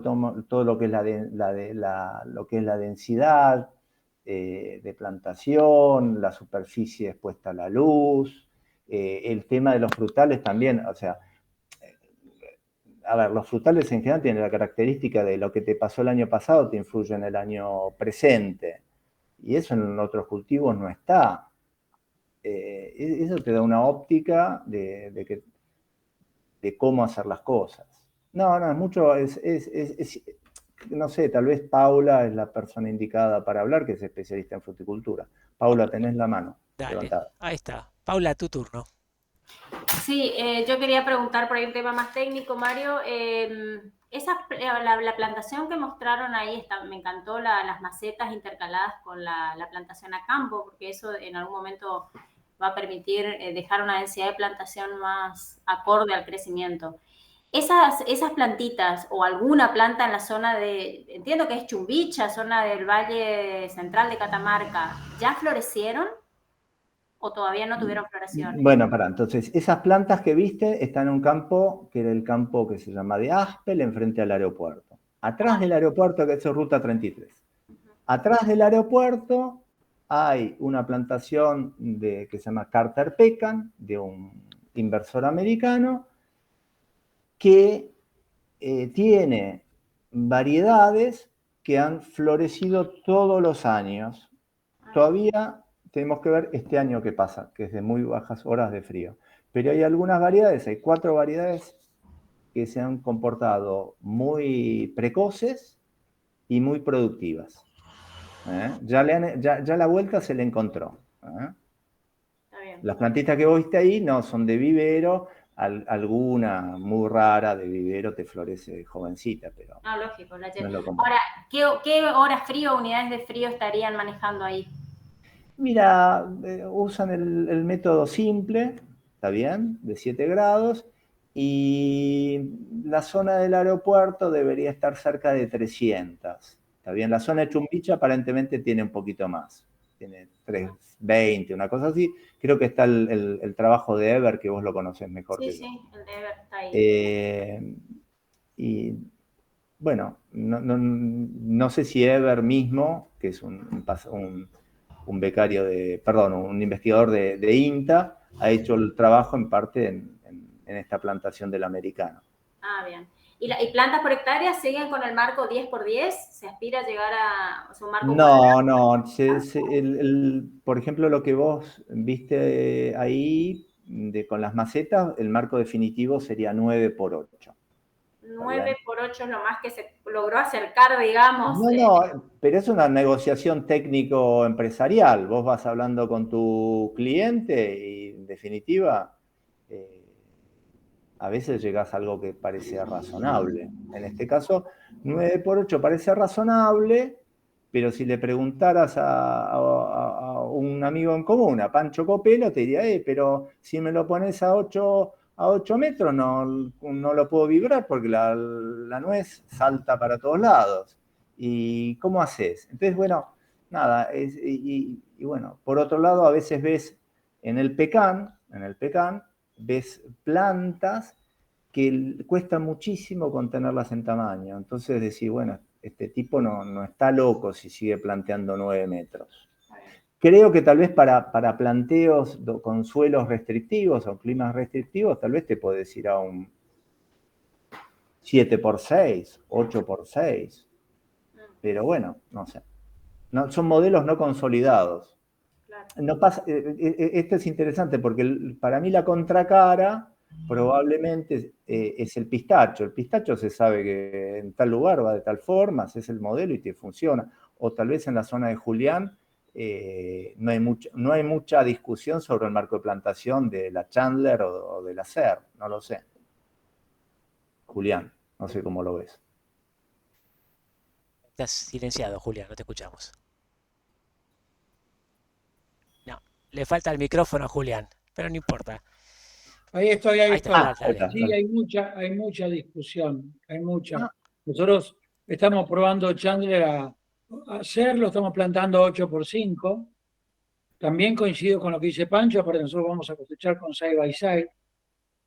Speaker 1: lo que es lo que es la densidad de plantación, la superficie expuesta a la luz, el tema de los frutales también, o sea, a ver, los frutales en general tienen la característica de lo que te pasó el año pasado te influye en el año presente, y eso en otros cultivos no está. Eso te da una óptica de cómo hacer las cosas. No, es mucho, no sé, tal vez Paula es la persona indicada para hablar, que es especialista en fruticultura. Paula, tenés la mano
Speaker 2: Dale,
Speaker 1: levantada.
Speaker 2: ahí está. Paula, tu turno.
Speaker 4: Sí, yo quería preguntar por ahí un tema más técnico, Mario. La plantación que mostraron ahí, me encantó las macetas intercaladas con la plantación a campo, porque eso en algún momento va a permitir dejar una densidad de plantación más acorde al crecimiento. Esas plantitas o alguna planta en la zona entiendo que es Chumbicha, zona del Valle Central de Catamarca, ¿ya florecieron o todavía no tuvieron floraciones?
Speaker 1: Bueno, entonces, esas plantas que viste están en un campo, que era el campo que se llama de Aspel, enfrente al aeropuerto. Atrás del aeropuerto, que es ruta 33. Atrás del aeropuerto hay una plantación que se llama Carter Pecan, de un inversor americano, que tiene variedades que han florecido todos los años. Todavía tenemos que ver este año qué pasa, que es de muy bajas horas de frío. Pero hay algunas variedades, hay 4 variedades que se han comportado muy precoces y muy productivas. Ya la vuelta se le encontró. Las plantitas que vos viste ahí no son de vivero, alguna muy rara de vivero te florece jovencita, pero
Speaker 4: no, lógico,
Speaker 1: no es lo común.
Speaker 4: Ahora, ¿qué horas frío, unidades de frío estarían manejando ahí?
Speaker 1: Mira, usan el método simple, está bien, de 7 grados, y la zona del aeropuerto debería estar cerca de 300. Está bien, la zona de Chumbicha aparentemente tiene un poquito más, tiene 320, una cosa así. Creo que está el trabajo de Ever, que vos lo conocés mejor que yo.
Speaker 4: Sí, el de Ever está ahí.
Speaker 1: Y bueno, no sé si Ever mismo, que es un becario un investigador de INTA, ha hecho el trabajo en parte en esta plantación del americano.
Speaker 4: Ah, bien. ¿Y plantas por hectárea siguen con el marco 10x10? ¿Se aspira a llegar a su marco
Speaker 1: No,
Speaker 4: cuadrado?
Speaker 1: no. Por ejemplo, lo que vos viste ahí con las macetas, el marco definitivo sería 9x8.
Speaker 4: 9x8 es lo más que se logró acercar, digamos.
Speaker 1: No, no, pero es una negociación técnico-empresarial. Vos vas hablando con tu cliente y, en definitiva, a veces llegás a algo que parece razonable. En este caso, 9x8 parece razonable, pero si le preguntaras a un amigo en común, a Pancho Copelo, te diría, pero si me lo pones a 8 metros no lo puedo vibrar porque la nuez salta para todos lados. ¿Y cómo haces? Entonces, bueno, nada, y bueno, por otro lado, a veces ves en el pecan, ves plantas que cuesta muchísimo contenerlas en tamaño. Entonces decís, bueno, este tipo no está loco si sigue planteando 9 metros. Creo que tal vez para planteos con suelos restrictivos o climas restrictivos, tal vez te podés ir a un 7x6, 8x6. Pero bueno, no sé. No, son modelos no consolidados. Claro. No pasa, esto es interesante porque para mí la contracara probablemente es el pistacho. El pistacho se sabe que en tal lugar va de tal forma, es el modelo y te funciona. O tal vez en la zona de Julián no hay mucha discusión sobre el marco de plantación de la Chandler o de la SER, no lo sé. Julián, no sé cómo lo ves.
Speaker 2: Estás silenciado, Julián, no te escuchamos. No, le falta el micrófono a Julián, pero no importa.
Speaker 3: Ahí estoy.
Speaker 2: Está,
Speaker 3: sí, hay mucha discusión, hay mucha. Nosotros estamos probando Chandler a hacerlo, estamos plantando 8x5. También coincido con lo que dice Pancho, porque nosotros vamos a cosechar con side by side.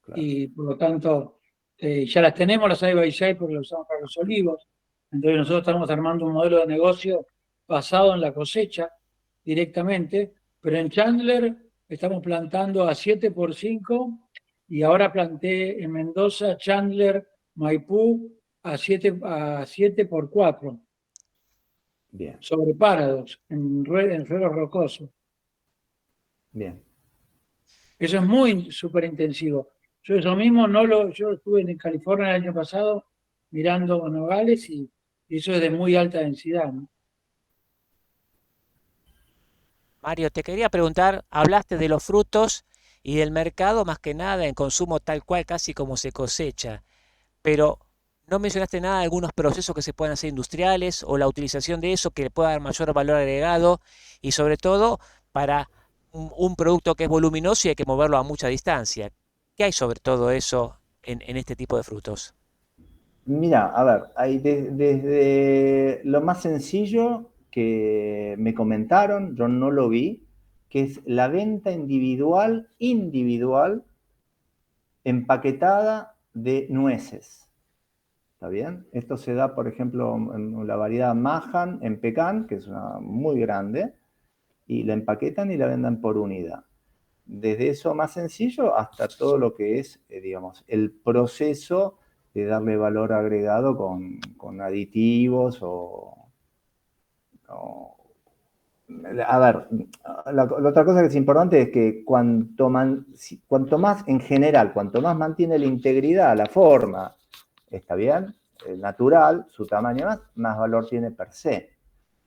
Speaker 3: Claro. Y por lo tanto, ya las tenemos las side by side porque las usamos para los olivos. Entonces nosotros estamos armando un modelo de negocio basado en la cosecha directamente, pero en Chandler estamos plantando a 7x5 y ahora planté en Mendoza, Chandler, Maipú a 7x4.
Speaker 1: Bien.
Speaker 3: Sobre párados, en suelos rocosos.
Speaker 1: Bien.
Speaker 3: Eso es muy súper intensivo. Yo eso mismo yo estuve en California el año pasado mirando nogales y eso es de muy alta densidad, ¿no?
Speaker 2: Mario, te quería preguntar, hablaste de los frutos y del mercado más que nada en consumo tal cual, casi como se cosecha, pero no mencionaste nada de algunos procesos que se puedan hacer industriales o la utilización de eso que le pueda dar mayor valor agregado y sobre todo para un producto que es voluminoso y hay que moverlo a mucha distancia. ¿Qué hay sobre todo eso en este tipo de frutos?
Speaker 1: Mira, a ver, hay desde lo más sencillo que me comentaron, yo no lo vi, que es la venta individual, empaquetada de nueces. ¿Está bien? Esto se da, por ejemplo, en la variedad Mahan en pecan, que es una muy grande, y la empaquetan y la venden por unidad. Desde eso más sencillo hasta todo lo que es, digamos, el proceso de darle valor agregado con aditivos a ver, la otra cosa que es importante es que cuanto más en general, cuanto más mantiene la integridad, la forma, está bien, natural, su tamaño más valor tiene per se.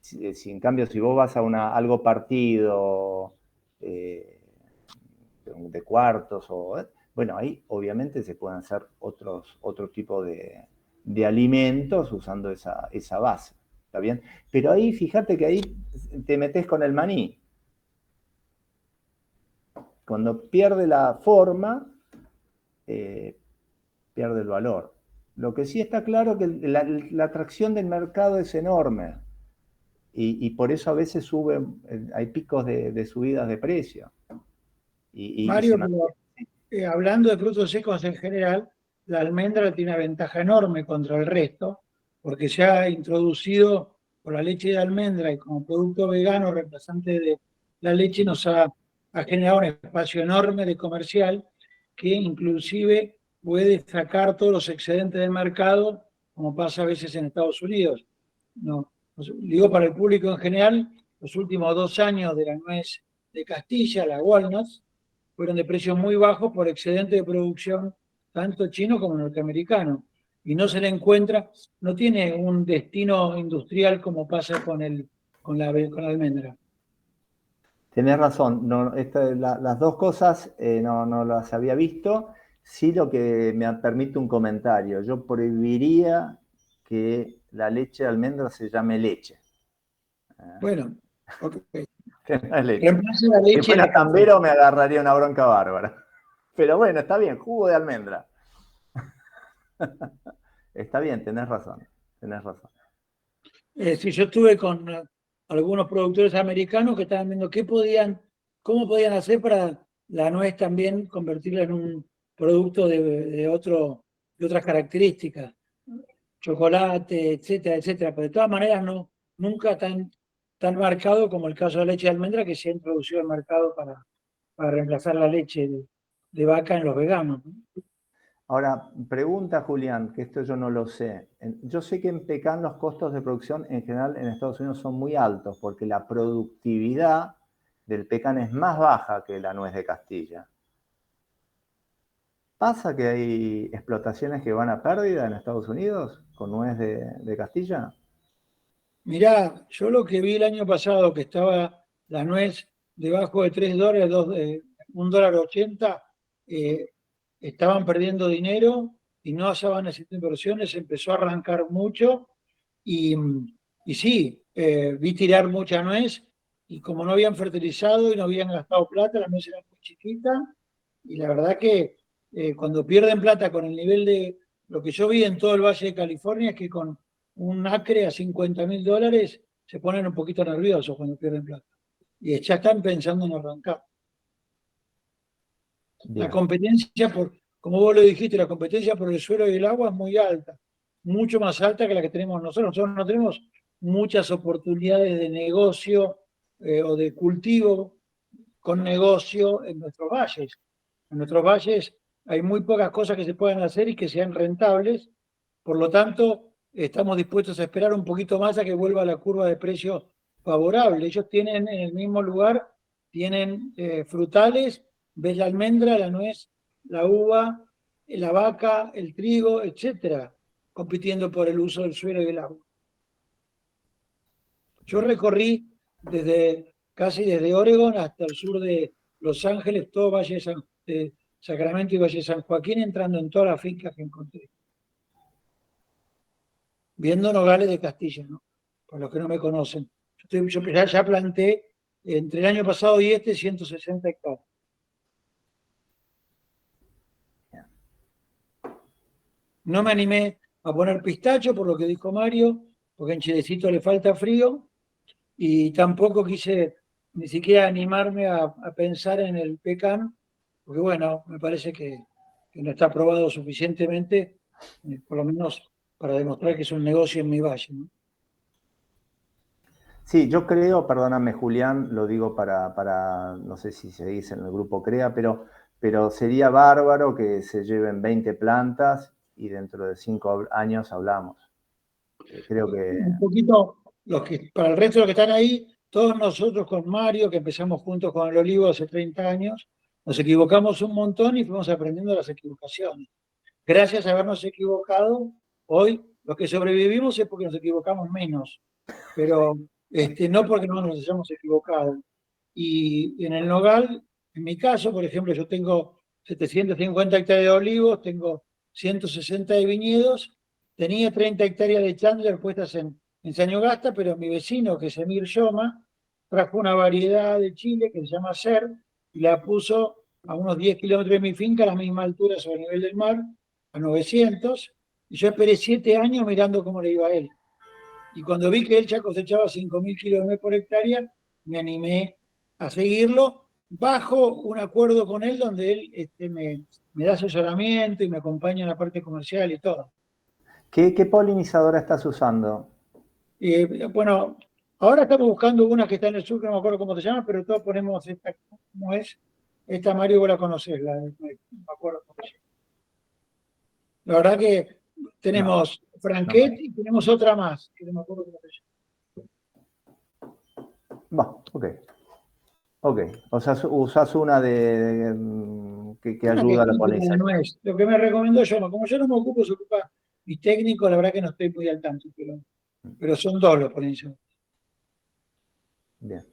Speaker 1: Si en cambio, si vos vas a algo partido de cuartos, bueno, ahí obviamente se pueden hacer otro tipo de alimentos usando esa base. ¿Está bien? Pero ahí, fíjate que ahí te metes con el maní. Cuando pierde la forma, pierde el valor. Lo que sí está claro que la atracción del mercado es enorme. Y por eso a veces hay picos de subidas de precio.
Speaker 3: Mario, hablando de frutos secos en general, la almendra tiene una ventaja enorme contra el resto, porque se ha introducido por la leche de almendra y como producto vegano reemplazante de la leche nos ha generado un espacio enorme de comercial que inclusive puede sacar todos los excedentes del mercado, como pasa a veces en Estados Unidos. No, digo para el público en general, los últimos 2 años de la nuez de Castilla, la walnuts, fueron de precios muy bajos por excedente de producción tanto chino como norteamericano. Y no se le encuentra, no tiene un destino industrial como pasa con la almendra.
Speaker 1: Tenés razón, no, las dos cosas no las había visto. Sí, lo que me permite un comentario. Yo prohibiría que la leche de almendra se llame leche.
Speaker 3: Bueno, ok.
Speaker 1: Que no es leche.
Speaker 3: Reemplace la
Speaker 1: Si
Speaker 3: leche
Speaker 1: fuera
Speaker 3: de café.
Speaker 1: tambero me agarraría una bronca bárbara. Pero bueno, está bien, jugo de almendra. Está bien, tenés razón. Tenés razón.
Speaker 3: Si yo estuve con algunos productores americanos que estaban viendo cómo podían hacer para la nuez también convertirla en un producto de otras características, chocolate, etcétera, etcétera. Pero de todas maneras nunca tan marcado como el caso de la leche de almendra, que se ha introducido al mercado para reemplazar la leche de vaca en los veganos, ¿no?
Speaker 1: Ahora, pregunta Julián, que esto yo no lo sé. Yo sé que en pecan los costos de producción en general en Estados Unidos son muy altos porque la productividad del pecan es más baja que la nuez de Castilla. ¿Pasa que hay explotaciones que van a pérdida en Estados Unidos con nuez de Castilla?
Speaker 3: Mirá, yo lo que vi el año pasado, que estaba la nuez debajo de $3, $1.80, estaban perdiendo dinero y no estaban haciendo inversiones, empezó a arrancar mucho y, y sí, vi tirar mucha nuez y como no habían fertilizado y no habían gastado plata, la nuez era muy chiquita y la verdad que cuando pierden plata con el nivel de lo que yo vi en todo el Valle de California es que con un acre a $50.000 se ponen un poquito nerviosos cuando pierden plata y ya están pensando en arrancar. La
Speaker 1: Bien.
Speaker 3: competencia como vos lo dijiste, la competencia por el suelo y el agua es muy alta, mucho más alta que la que tenemos nosotros. Nosotros no tenemos muchas oportunidades de negocio o de cultivo con negocio en nuestros valles. En nuestros valles hay muy pocas cosas que se puedan hacer y que sean rentables, por lo tanto, estamos dispuestos a esperar un poquito más a que vuelva la curva de precios favorable. Ellos tienen en el mismo lugar, tienen frutales, ves la almendra, la nuez, la uva, la vaca, el trigo, etcétera, compitiendo por el uso del suelo y el agua. Yo recorrí casi desde Oregon hasta el sur de Los Ángeles, todo Valle de Sacramento y Valle de San Joaquín, entrando en todas las fincas que encontré. Viendo nogales de Castilla, ¿no? Para los que no me conocen. Yo ya planté entre el año pasado y 160 hectáreas. No me animé a poner pistacho, por lo que dijo Mario, porque en Chilecito le falta frío, y tampoco quise ni siquiera animarme a pensar en el pecan, porque bueno, me parece que no está probado suficientemente, por lo menos para demostrar que es un negocio en mi valle, ¿no?
Speaker 1: Sí, yo creo, perdóname Julián, lo digo no sé si se dice en el grupo CREA, pero sería bárbaro que se lleven 20 plantas y dentro de 5 años hablamos. Creo que...
Speaker 3: Un poquito, para el resto de los que están ahí, todos nosotros con Mario, que empezamos juntos con el olivo hace 30 años, nos equivocamos un montón y fuimos aprendiendo las equivocaciones. Gracias a habernos equivocado, hoy los que sobrevivimos es porque nos equivocamos menos, pero no porque no nos hayamos equivocado. Y en el nogal, en mi caso, por ejemplo, yo tengo 750 hectáreas de olivos, tengo 160 de viñedos, tenía 30 hectáreas de Chandler puestas en Sañogasta, pero mi vecino, que es Emir Yoma, trajo una variedad de chile que se llama Ser y la puso a unos 10 kilómetros de mi finca, a la misma altura sobre el nivel del mar, a 900, y yo esperé 7 años mirando cómo le iba a él. Y cuando vi que él ya cosechaba 5.000 kilos de nuez por hectárea, me animé a seguirlo bajo un acuerdo con él donde él me da asesoramiento y me acompaña en la parte comercial y todo.
Speaker 1: ¿Qué polinizadora estás usando?
Speaker 3: Bueno, ahora estamos buscando una que está en el sur, que no me acuerdo cómo se llama, pero todos ponemos esta, ¿cómo es? Esta Mario, vos la conocés, no me acuerdo cómo se llama. La verdad que tenemos
Speaker 1: No,
Speaker 3: Franquet
Speaker 1: no.
Speaker 3: y tenemos otra más, que no me acuerdo cómo se llama.
Speaker 1: Va, ok. Ok. O sea, usás una que
Speaker 3: Una que es
Speaker 1: ayuda a la
Speaker 3: típica de
Speaker 1: polinización.
Speaker 3: nuez. Lo que me recomendó yo, no, como yo no me ocupo, se ocupa mi técnico, la verdad que no estoy muy al tanto, pero son dos los polinizadores.
Speaker 1: Bien.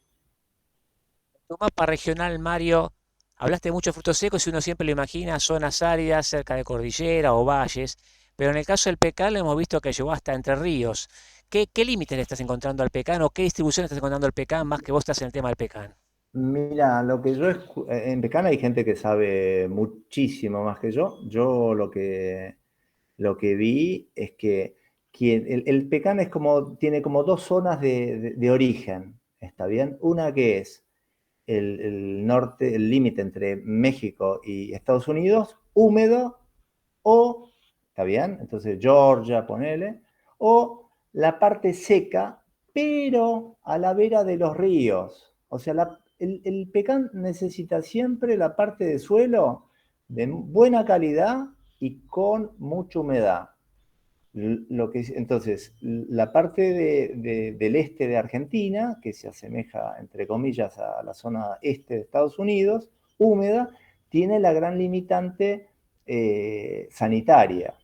Speaker 2: Tu mapa regional, Mario, hablaste mucho de frutos secos y uno siempre lo imagina zonas áridas cerca de cordillera o valles, pero en el caso del pecan hemos visto que llegó hasta Entre Ríos. ¿Qué límites le estás encontrando al pecan o qué distribución estás encontrando al pecan más que vos estás en el tema del pecan?
Speaker 1: Mira, lo que yo en Pecana hay gente que sabe muchísimo más que yo. Yo lo que vi es que el Pecán es como, tiene como dos zonas de origen, ¿está bien? Una que es el norte, el límite entre México y Estados Unidos, húmedo, o, ¿está bien? Entonces Georgia, ponele, o la parte seca, pero a la vera de los ríos. O sea, el pecan necesita siempre la parte de suelo de buena calidad y con mucha humedad. Entonces, la parte del este de Argentina, que se asemeja, entre comillas, a la zona este de Estados Unidos, húmeda, tiene la gran limitante sanitaria.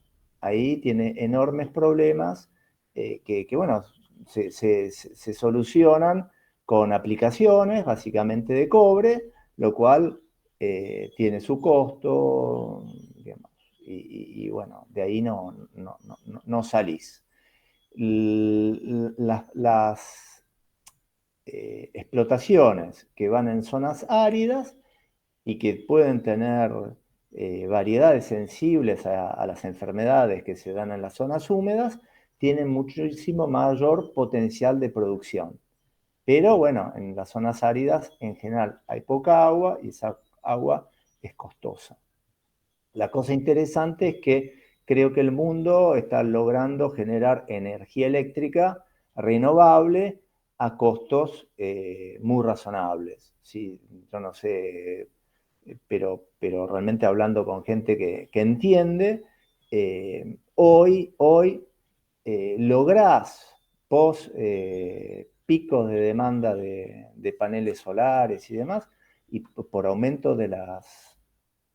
Speaker 1: Ahí tiene enormes problemas bueno, se solucionan con aplicaciones, básicamente de cobre, lo cual tiene su costo, digamos, bueno, de ahí no salís. Las explotaciones que van en zonas áridas y que pueden tener variedades sensibles a las enfermedades que se dan en las zonas húmedas, tienen muchísimo mayor potencial de producción. Pero bueno, en las zonas áridas en general hay poca agua y esa agua es costosa. La cosa interesante es que creo que el mundo está logrando generar energía eléctrica renovable a costos muy razonables. Sí, yo no sé, pero realmente hablando con gente que entiende, hoy lográs post picos de demanda de paneles solares y demás, y por aumento de la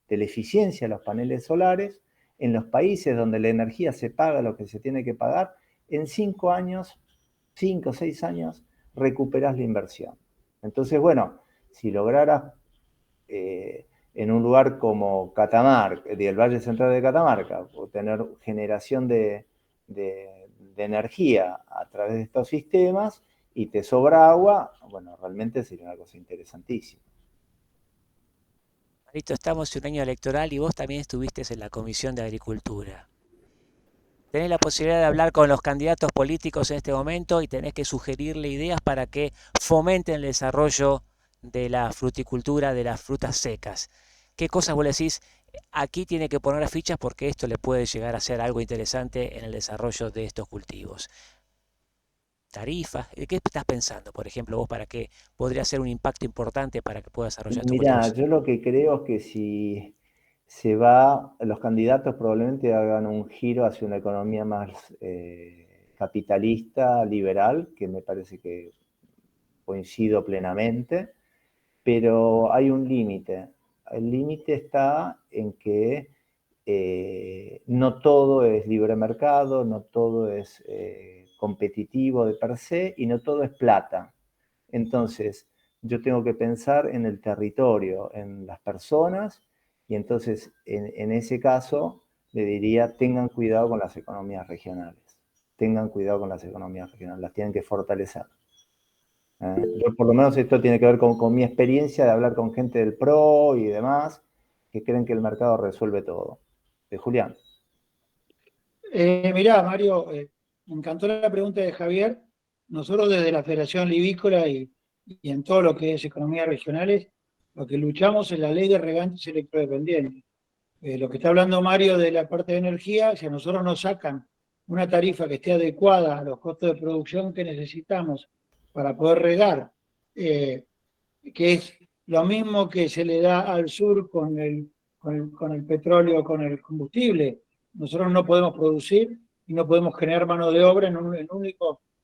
Speaker 1: eficiencia de los paneles solares, en los países donde la energía se paga lo que se tiene que pagar, en 5 años, 5 o 6 años, recuperás la inversión. Entonces, bueno, si lograras en un lugar como Catamarca, el Valle Central de Catamarca, o tener generación de energía a través de estos sistemas y te sobra agua, bueno, realmente sería una cosa interesantísima.
Speaker 2: Marito, estamos en un año electoral y vos también estuviste en la Comisión de Agricultura. Tenés la posibilidad de hablar con los candidatos políticos en este momento y tenés que sugerirle ideas para que fomenten el desarrollo de la fruticultura, de las frutas secas. ¿Qué cosas vos le decís? Aquí tiene que poner fichas porque esto le puede llegar a ser algo interesante en el desarrollo de estos cultivos. Tarifas, ¿de qué estás pensando, por ejemplo, vos para que podría ser un impacto importante para que pueda desarrollar estos
Speaker 1: Mirá,
Speaker 2: cultivos?
Speaker 1: yo lo que creo es que si los candidatos probablemente hagan un giro hacia una economía más capitalista, liberal, que me parece que coincido plenamente, pero hay un límite. El límite está en que no todo es libre mercado, no todo es competitivo de per se y no todo es plata. Entonces, yo tengo que pensar en el territorio, en las personas, y entonces en ese caso le diría, tengan cuidado con las economías regionales, tengan cuidado con las economías regionales, las tienen que fortalecer. Yo por lo menos esto tiene que ver con mi experiencia de hablar con gente del PRO y demás, que creen que el mercado resuelve todo. Julián.
Speaker 3: Mirá, Mario, me encantó la pregunta de Javier. Nosotros desde la Federación Livícola y en todo lo que es economías regionales, lo que luchamos es la ley de regantes electrodependientes. Lo que está hablando Mario de la parte de energía, si a nosotros nos sacan una tarifa que esté adecuada a los costos de producción que necesitamos para poder regar, que es lo mismo que se le da al sur con el petróleo, con el combustible, nosotros no podemos producir y no podemos generar mano de obra en un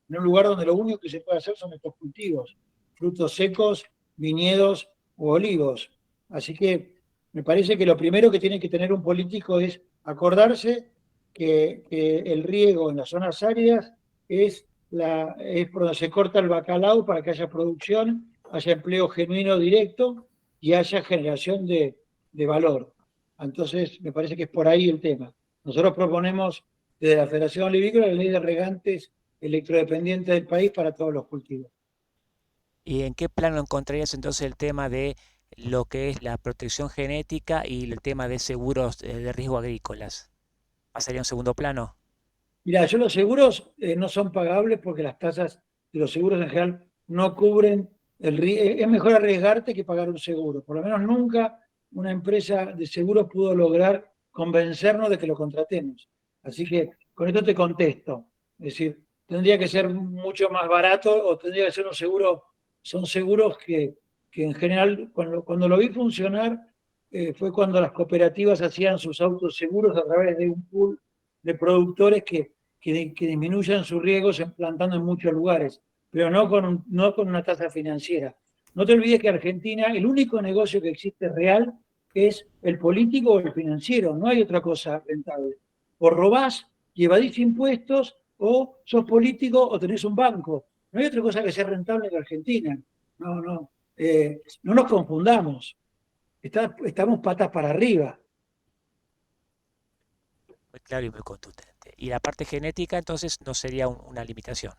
Speaker 3: lugar donde lo único que se puede hacer son estos cultivos, frutos secos, viñedos u olivos. Así que me parece que lo primero que tiene que tener un político es acordarse que el riego en las zonas áridas es por donde se corta el bacalao para que haya producción, haya empleo genuino directo y haya generación de valor. Entonces, me parece que es por ahí el tema. Nosotros proponemos desde la Federación Olivícola la ley de regantes electrodependientes del país para todos los cultivos.
Speaker 2: ¿Y en qué plano encontrarías entonces el tema de lo que es la protección genética y el tema de seguros de riesgo agrícolas? ¿Pasaría a un segundo plano?
Speaker 3: Mira, yo los seguros no son pagables porque las tasas de los seguros en general no cubren el riesgo. Es mejor arriesgarte que pagar un seguro. Por lo menos nunca una empresa de seguros pudo lograr convencernos de que lo contratemos. Así que con esto te contesto. Es decir, tendría que ser mucho más barato o tendría que ser un seguro. Son seguros que en general, cuando lo vi funcionar, fue cuando las cooperativas hacían sus autos seguros a través de un pool de productores que disminuyan sus riesgos plantando en muchos lugares, pero no con una tasa financiera. No te olvides que Argentina, el único negocio que existe real es el político o el financiero, no hay otra cosa rentable. O robás y evadís impuestos, o sos político o tenés un banco. No hay otra cosa que sea rentable en Argentina. No nos confundamos. Estamos patas para arriba.
Speaker 2: Muy claro y muy contundente. Y la parte genética entonces no sería una limitación.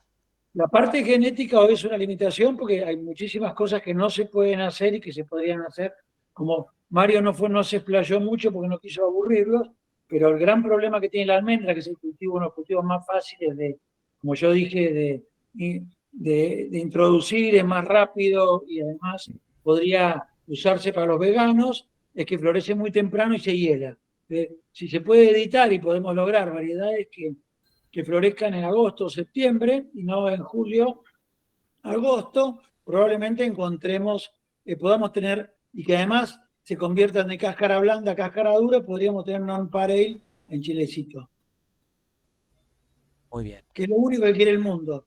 Speaker 3: La parte genética hoy es una limitación porque hay muchísimas cosas que no se pueden hacer y que se podrían hacer. Como Mario no se explayó mucho porque no quiso aburrirlos, pero el gran problema que tiene la almendra, que es el cultivo, uno de los cultivos más fáciles de, como yo dije, de introducir, es más rápido y además podría usarse para los veganos, es que florece muy temprano y se hiela. Si se puede editar y podemos lograr variedades que florezcan en agosto o septiembre y no en julio, agosto, probablemente podamos tener, y que además se conviertan de cáscara blanda a cáscara dura, podríamos tener non-pareil en Chilecito.
Speaker 2: Muy bien.
Speaker 3: Que es lo único que quiere el mundo.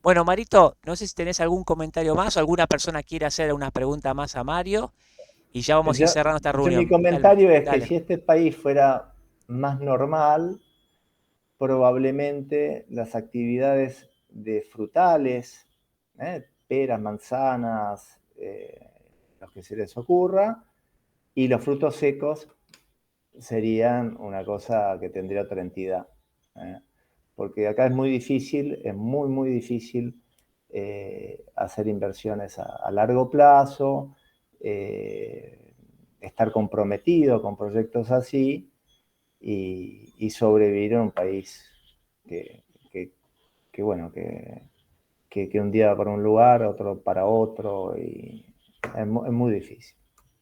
Speaker 2: Bueno, Marito, no sé si tenés algún comentario más o alguna persona quiere hacer una pregunta más a Mario y ya vamos a ir cerrando esta reunión.
Speaker 1: Mi comentario es
Speaker 2: dale.
Speaker 1: que si este país fuera más normal, probablemente las actividades de frutales, peras, manzanas, los que se les ocurra, y los frutos secos serían una cosa que tendría otra entidad. Porque acá es muy difícil, es muy, muy difícil hacer inversiones a largo plazo, estar comprometido con proyectos así y sobrevivir en un país que un día va para un lugar, otro para otro, y es muy difícil.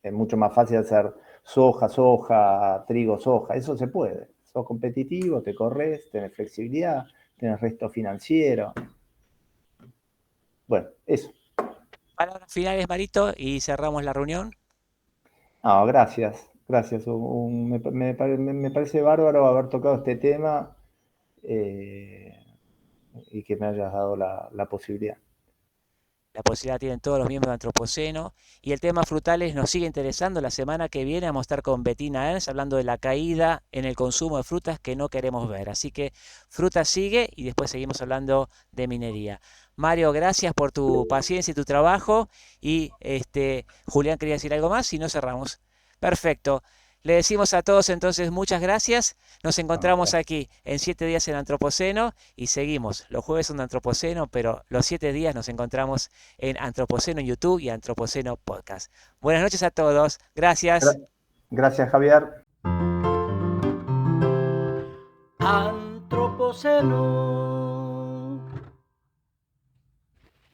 Speaker 1: Es mucho más fácil hacer soja, trigo, soja, eso se puede. Sos competitivo, te corres, tenés flexibilidad, tenés resto financiero. Bueno, eso.
Speaker 2: Palabras finales, Marito, y cerramos la reunión.
Speaker 1: No, gracias. Me parece bárbaro haber tocado este tema y que me hayas dado la posibilidad.
Speaker 2: La posibilidad tienen todos los miembros de Antropoceno. Y el tema frutales nos sigue interesando. La semana que viene vamos a estar con Bettina Ernst hablando de la caída en el consumo de frutas que no queremos ver. Así que fruta sigue y después seguimos hablando de minería. Mario, gracias por tu paciencia y tu trabajo. Y Julián quería decir algo más y no cerramos. Perfecto. Le decimos a todos entonces muchas gracias. Nos encontramos aquí en 7 días en Antropoceno y seguimos. Los jueves son de Antropoceno, pero los 7 días nos encontramos en Antropoceno en YouTube y Antropoceno Podcast. Buenas noches a todos. Gracias.
Speaker 1: Gracias, Javier.
Speaker 5: Antropoceno.